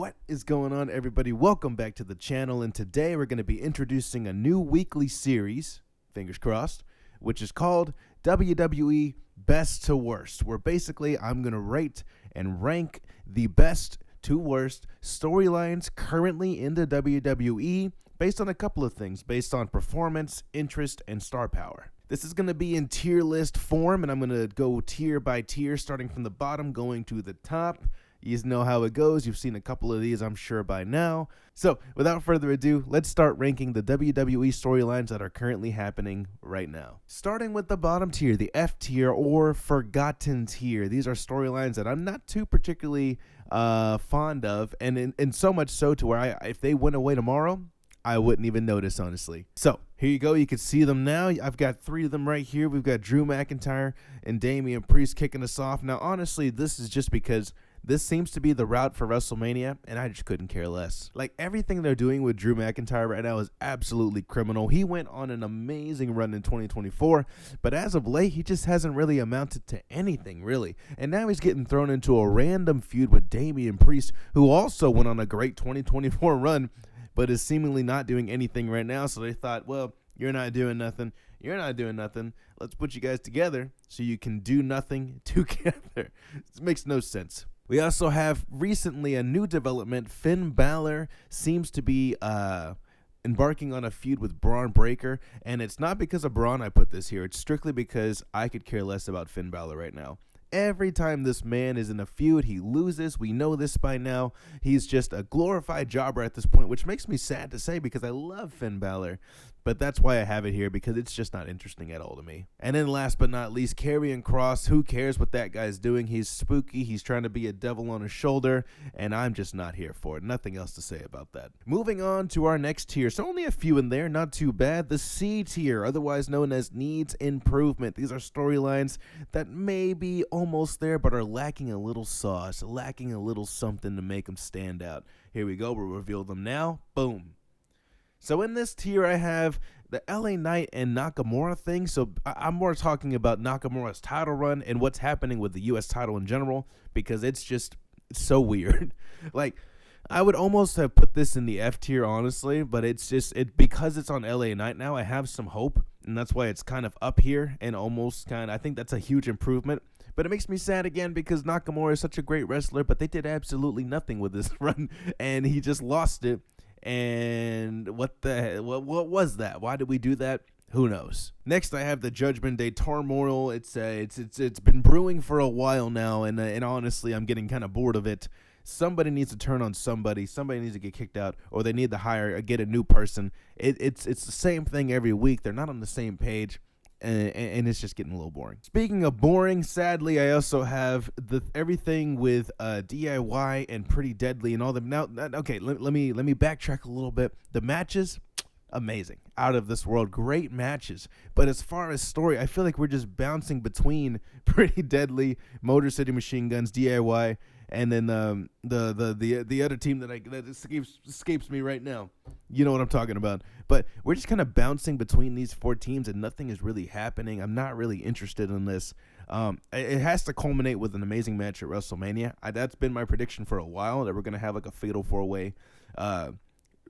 What is going on, everybody? Welcome back to the channel, and today we're going to be introducing a new weekly series, fingers crossed, which is called WWE Best to Worst, where basically I'm going to rate and rank the best to worst storylines currently in the WWE based on a couple of things, based on performance, interest, and star power. This is going to be in tier list form, and I'm going to go tier by tier, starting from the bottom, going to the top. You know how it goes. You've seen a couple of these, I'm sure, by now. So, without further ado, let's start ranking the WWE storylines that are currently happening right now. Starting with the bottom tier, the F tier or forgotten tier. These are storylines that I'm not too particularly fond of, and in so much so to where if they went away tomorrow, I wouldn't even notice, honestly. So, here you go. You can see them now. I've got three of them right here. We've got Drew McIntyre and Damian Priest kicking us off. Now, honestly, this is just because this seems to be the route for WrestleMania, and I just couldn't care less. Like, everything they're doing with Drew McIntyre right now is absolutely criminal. He went on an amazing run in 2024, but as of late, he just hasn't really amounted to anything, really. And now he's getting thrown into a random feud with Damian Priest, who also went on a great 2024 run, but is seemingly not doing anything right now. So they thought, well, you're not doing nothing. You're not doing nothing. Let's put you guys together so you can do nothing together. This makes no sense. We also have recently a new development. Finn Balor seems to be embarking on a feud with Braun Breaker, and it's not because of Braun I put this here. It's strictly because I could care less about Finn Balor right now. Every time this man is in a feud, he loses. We know this by now. He's just a glorified jobber at this point, which makes me sad to say because I love Finn Balor. But that's why I have it here, because it's just not interesting at all to me. And then last but not least, Karrion Kross. Who cares what that guy's doing? He's spooky. He's trying to be a devil on his shoulder, and I'm just not here for it. Nothing else to say about that. Moving on to our next tier. So only a few in there, not too bad. The C tier, otherwise known as needs improvement. These are storylines that may be almost there, but are lacking a little sauce, lacking a little something to make them stand out. Here we go. We'll reveal them now. Boom. So in this tier, I have the LA Knight and Nakamura thing. So I'm more talking about Nakamura's title run and what's happening with the U.S. title in general, because it's so weird. Like, I would almost have put this in the F tier, honestly, but because it's on LA Knight now, I have some hope, and that's why it's kind of up here and I think that's a huge improvement. But it makes me sad again because Nakamura is such a great wrestler, but they did absolutely nothing with this run, and he just lost it. And what was that? Why did we do that? Who knows? Next, I have the Judgment Day turmoil. It's been brewing for a while now, and honestly, I'm getting kind of bored of it. Somebody needs to turn on somebody. Somebody needs to get kicked out, or they need to hire or get a new person. It's the same thing every week. They're not on the same page. And it's just getting a little boring. Speaking of boring, sadly, I also have everything with DIY and Pretty Deadly and all them. Now, okay, let me backtrack a little bit. The matches, amazing, out of this world, great matches. But as far as story, I feel like we're just bouncing between Pretty Deadly, Motor City Machine Guns, DIY, and then the other team that escapes me right now. You know what I'm talking about. But we're just kind of bouncing between these four teams, and nothing is really happening. I'm not really interested in this. It has to culminate with an amazing match at WrestleMania. That's been my prediction for a while, that we're going to have like a fatal four-way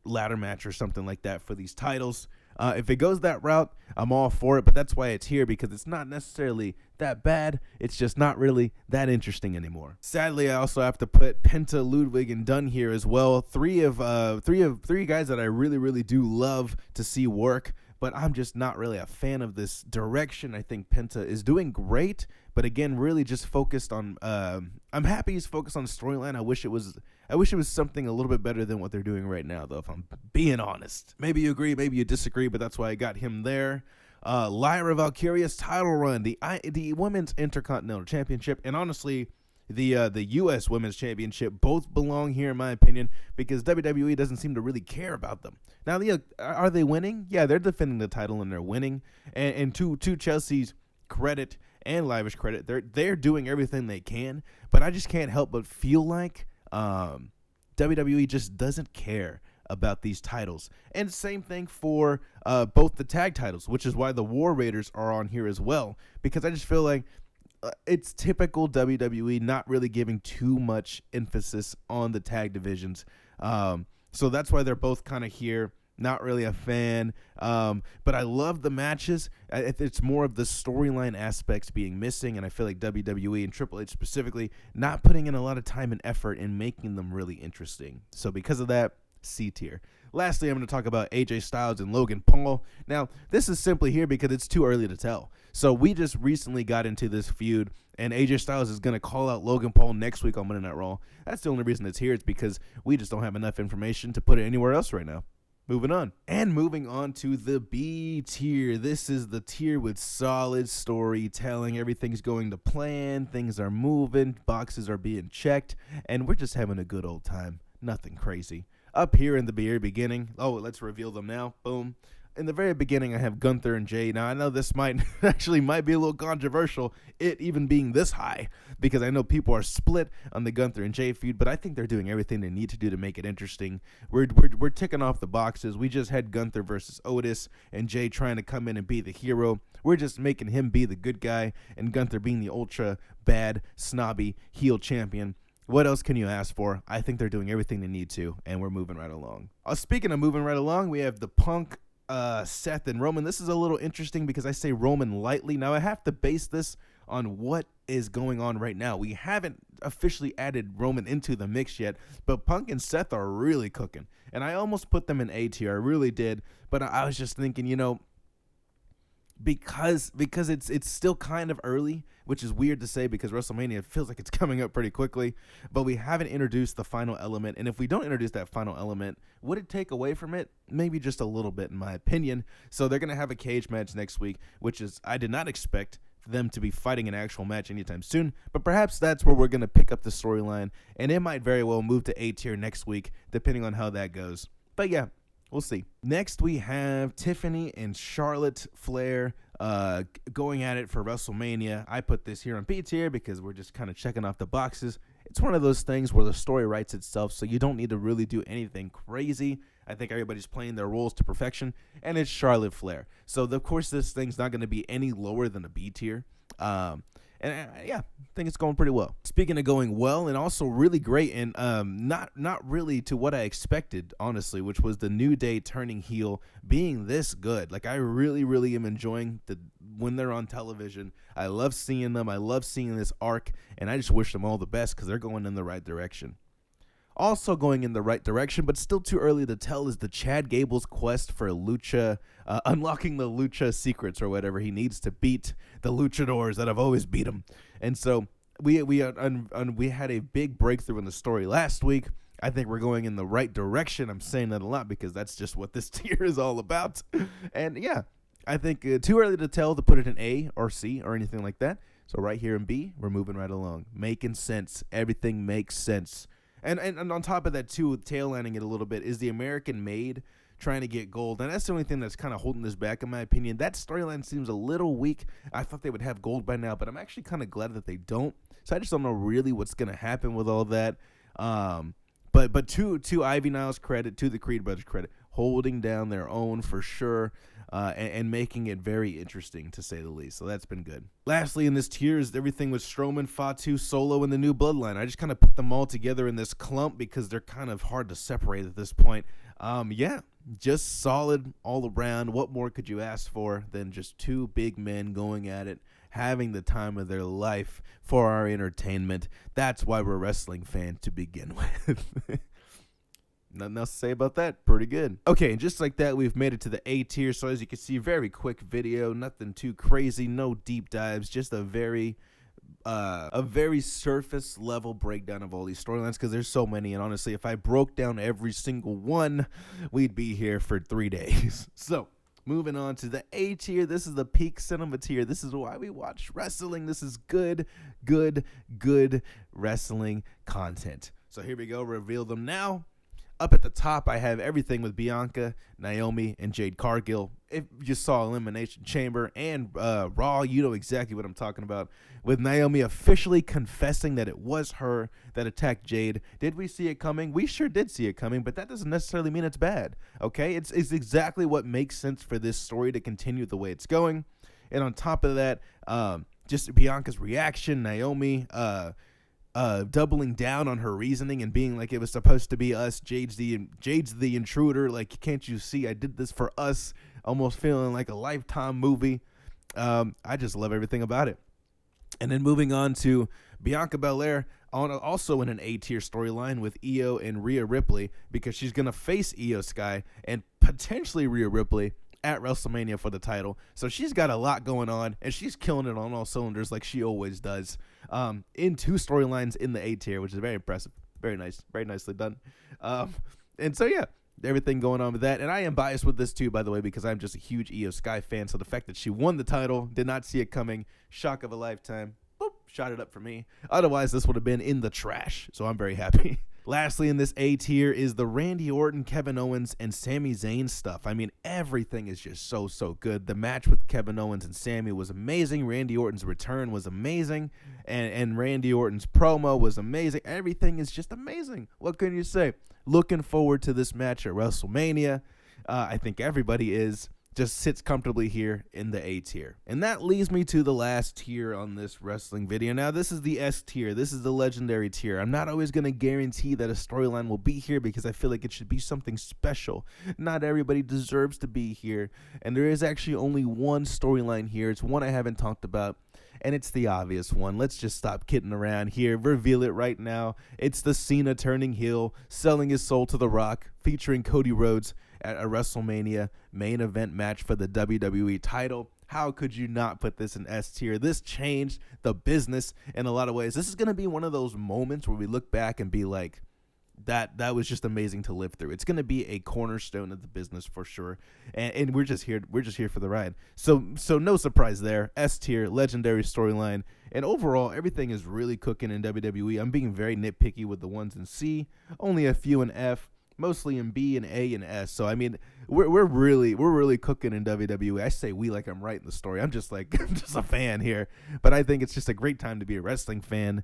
ladder match or something like that for these titles. If it goes that route, I'm all for it, but that's why it's here, because it's not necessarily that bad. It's just not really that interesting anymore. Sadly, I also have to put Penta, Ludwig, and Dunn here as well. Three guys that I really, really do love to see work, but I'm just not really a fan of this direction. I think Penta is doing great, but again, really just focused on. I'm happy he's focused on the storyline. I wish it was something a little bit better than what they're doing right now, though, if I'm being honest. Maybe you agree, maybe you disagree, but that's why I got him there. Lyra Valkyria's title run, the Women's Intercontinental Championship, and honestly, the U.S. Women's Championship both belong here, in my opinion, because WWE doesn't seem to really care about them. Now, are they winning? Yeah, they're defending the title and they're winning. And to Chelsea's credit and Lyra's credit, they're doing everything they can, but I just can't help but feel like WWE just doesn't care about these titles. And same thing for both the tag titles, which is why the War Raiders are on here as well, because I just feel like it's typical WWE not really giving too much emphasis on the tag divisions. So that's why they're both kind of here. Not really a fan, but I love the matches. It's more of the storyline aspects being missing, and I feel like WWE and Triple H specifically not putting in a lot of time and effort in making them really interesting. So because of that, C tier. Lastly, I'm going to talk about AJ Styles and Logan Paul. Now, this is simply here because it's too early to tell. So we just recently got into this feud, and AJ Styles is going to call out Logan Paul next week on Monday Night Raw. That's the only reason it's here. It's because we just don't have enough information to put it anywhere else right now. Moving on. And moving on to the B tier. This is the tier with solid storytelling. Everything's going to plan. Things are moving. Boxes are being checked. And we're just having a good old time. Nothing crazy. Up here in the very beginning. Oh, let's reveal them now. Boom. In the very beginning, I have Gunther and Jay. Now, I know this might be a little controversial, it even being this high, because I know people are split on the Gunther and Jay feud, but I think they're doing everything they need to do to make it interesting. We're ticking off the boxes. We just had Gunther versus Otis, and Jay trying to come in and be the hero. We're just making him be the good guy, and Gunther being the ultra bad, snobby heel champion. What else can you ask for? I think they're doing everything they need to, and we're moving right along. Speaking of moving right along, we have the Punk, Seth and Roman. This is a little interesting because I say Roman lightly. Now I have to base this on what is going on right now. We haven't officially added Roman into the mix yet, but Punk and Seth are really cooking, and I almost put them in A tier. I really did, but I was just thinking, because it's still kind of early, which is weird to say because WrestleMania feels like it's coming up pretty quickly, but we haven't introduced the final element, and if we don't introduce that final element, would it take away from it? Maybe just a little bit, in my opinion. So they're going to have a cage match next week, which is, I did not expect them to be fighting an actual match anytime soon, but perhaps that's where we're going to pick up the storyline, and it might very well move to A tier next week, depending on how that goes. But yeah, we'll see. Next, we have Tiffany and Charlotte Flair going at it for WrestleMania. I put this here on B tier because we're just kind of checking off the boxes. It's one of those things where the story writes itself, so you don't need to really do anything crazy. I think everybody's playing their roles to perfection, and it's Charlotte Flair. So, of course, this thing's not going to be any lower than a B tier. Yeah, I think it's going pretty well. Speaking of going well, and also really great, and not really to what I expected, honestly, which was the New Day turning heel being this good. Like, I really, really am enjoying when they're on television. I love seeing them. I love seeing this arc, and I just wish them all the best because they're going in the right direction. Also going in the right direction, but still too early to tell, is the Chad Gable's quest for Lucha, unlocking the Lucha secrets or whatever he needs to beat the luchadors that have always beat him. And so we had a big breakthrough in the story last week. I think we're going in the right direction. I'm saying that a lot because that's just what this tier is all about. And yeah, I think too early to tell to put it in A or C or anything like that. So right here in B, we're moving right along. Making sense. Everything makes sense. And on top of that, too, tail-ending it a little bit, is the American Made trying to get gold. And that's the only thing that's kind of holding this back, in my opinion. That storyline seems a little weak. I thought they would have gold by now, but I'm actually kind of glad that they don't. So I just don't know really what's going to happen with all that. But to Ivy Niles' credit, to the Creed brothers' credit, holding down their own for sure. And making it very interesting, to say the least. So that's been good. Lastly, in this tier is everything with Strowman, Fatu, Solo, and the New Bloodline. I just kind of put them all together in this clump because they're kind of hard to separate at this point. Yeah, just solid all around. What more could you ask for than just two big men going at it, having the time of their life for our entertainment? That's why we're wrestling fans to begin with. Nothing else to say about that. Pretty good. Okay, and just like that, we've made it to the A tier. So as you can see, very quick video, nothing too crazy, no deep dives, just a very surface level breakdown of all these storylines because there's so many. And honestly, if I broke down every single one, we'd be here for 3 days. So moving on to the A tier. This is the peak cinema tier. This is why we watch wrestling. This is good wrestling content. So here we go. Reveal them now. Up at the top, I have everything with Bianca, Naomi, and Jade Cargill. If you saw Elimination Chamber and Raw, you know exactly what I'm talking about. With Naomi officially confessing that it was her that attacked Jade. Did we see it coming? We sure did see it coming, but that doesn't necessarily mean it's bad. Okay, it's exactly what makes sense for this story to continue the way it's going. And on top of that, just Bianca's reaction, Naomi doubling down on her reasoning and being like, it was supposed to be us, Jade's the intruder, like, can't you see I did this for us, almost feeling like a Lifetime movie. I just love everything about it. And then moving on to Bianca Belair, also in an A-tier storyline with Io and Rhea Ripley, because she's going to face Io Sky and potentially Rhea Ripley at WrestleMania for the title. So she's got a lot going on, and she's killing it on all cylinders like she always does, in 2 storylines in the A-tier, which is very impressive. Very nice. Very nicely done. And so, yeah, everything going on with that. And I am biased with this, too, by the way, because I'm just a huge Io Sky fan. So the fact that she won the title, did not see it coming, shock of a lifetime, boop, shot it up for me. Otherwise, this would have been in the trash. So I'm very happy. Lastly, in this A tier is the Randy Orton, Kevin Owens, and Sami Zayn stuff. I mean, everything is just so good. The match with Kevin Owens and Sami was amazing. Randy Orton's return was amazing. And Randy Orton's promo was amazing. Everything is just amazing. What can you say? Looking forward to this match at WrestleMania. I think everybody is. Just sits comfortably here in the A tier. And that leads me to the last tier on this wrestling video. Now, this is the S tier. This is the legendary tier. I'm not always going to guarantee that a storyline will be here because I feel like it should be something special. Not everybody deserves to be here. And there is actually only one storyline here. It's one I haven't talked about, and it's the obvious one. Let's just stop kidding around here. Reveal it right now. It's the Cena turning heel, selling his soul to The Rock, featuring Cody Rhodes at a WrestleMania main event match for the WWE title. How could you not put this in S tier? This changed the business in a lot of ways. This is going to be one of those moments where we look back and be like, that was just amazing to live through. It's going to be a cornerstone of the business for sure. And we're just here for the ride. So no surprise there. S tier, legendary storyline. And overall, everything is really cooking in WWE. I'm being very nitpicky with the ones in C, only a few in F, mostly in B and A and S. So I mean, we're really cooking in WWE. I say we like I'm writing the story. I'm just a fan here, but I think it's just a great time to be a wrestling fan.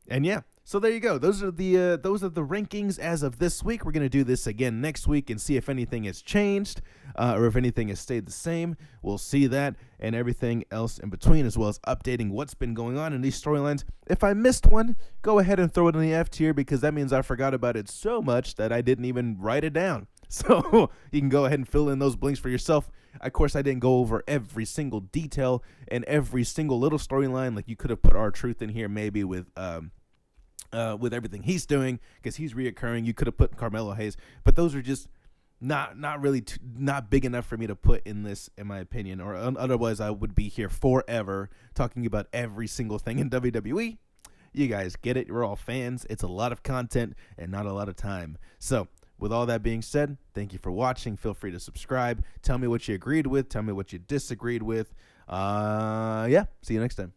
And yeah, so there you go. Those are the rankings as of this week. We're gonna do this again next week and see if anything has changed or if anything has stayed the same. We'll see that and everything else in between, as well as updating what's been going on in these storylines. If I missed one, go ahead and throw it in the F tier because that means I forgot about it so much that I didn't even write it down. So you can go ahead and fill in those blanks for yourself. Of course, I didn't go over every single detail and every single little storyline. Like you could have put R-Truth in here maybe with everything he's doing because he's reoccurring. You could have put Carmelo Hayes, but those are just not really not big enough for me to put in this, in my opinion. Or otherwise, I would be here forever talking about every single thing in WWE. You guys get it. We're all fans. It's a lot of content and not a lot of time. So with all that being said, thank you for watching. Feel free to subscribe. Tell me what you agreed with. Tell me what you disagreed with. Yeah, see you next time.